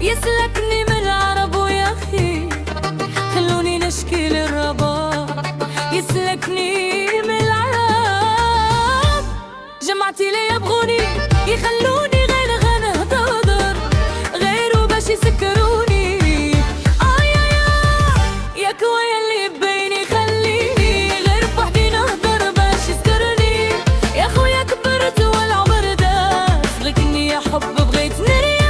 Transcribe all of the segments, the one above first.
يسلكني من العرب ويا أخي خلوني نشكي للرباب. يسلكني من العرب جمعتي لي يبغوني يخلوني غير غنهضر غيره باش يسكروني. يا كويا اللي بيني خليني غير بوحدي نهضر باش يسكرني. يا خويا كبرت والعمر داز لكني يا حب بغيت نريح.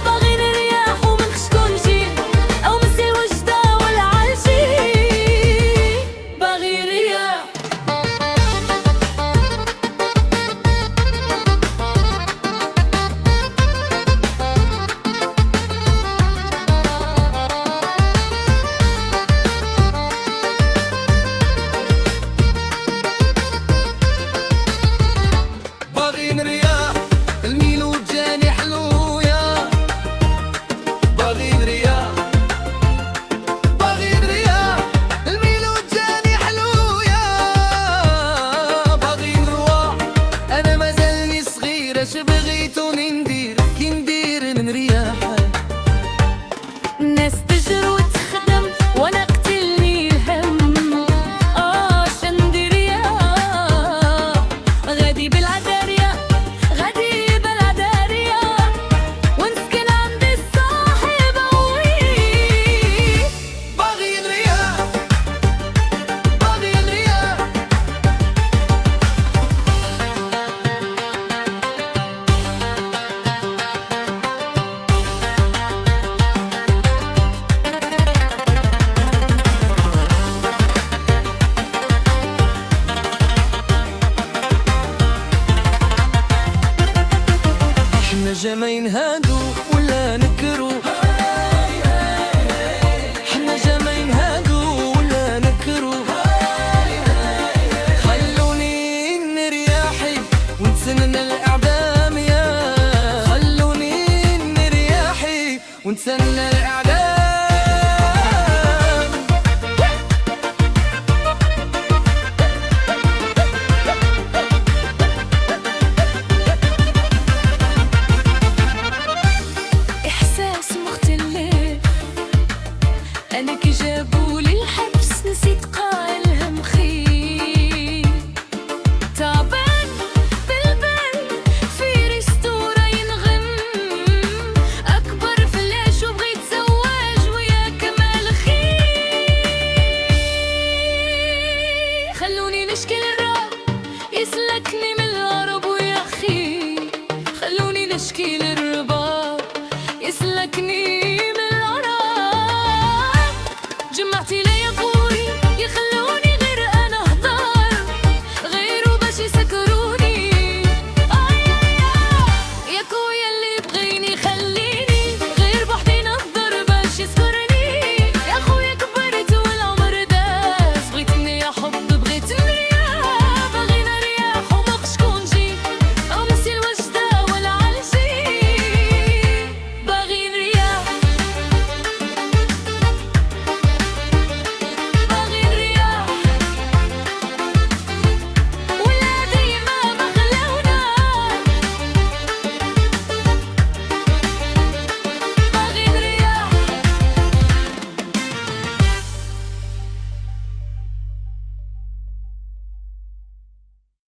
باغي نريح ومن شكون نجي او مسي وجده ولا عالشي باغي نريح. اش بغيتوني ندير كي ندير من رياحة. الناس تجر وتخدم وانا قتلني الهم. شندير يا غادي بالعدارية غادي بالعدارية ونسكن عند الصاحب وي. باغي نريح باغي نريح. حنا ما ينهادو ولا نكرو. حنا ما ينهادو ولا نكرو. خلوني نرياحي ونتسنى الإعدام يا خلوني نرياحي ونتسنى الإعدام. أنا كي جابولي الحبس نسيت قايلها مخيف. تعبان بالبال في ريستورا ينغم أكبر فلاش وبغيت زواج ويا كمال خير. خلوني نشكي للراب يسلكني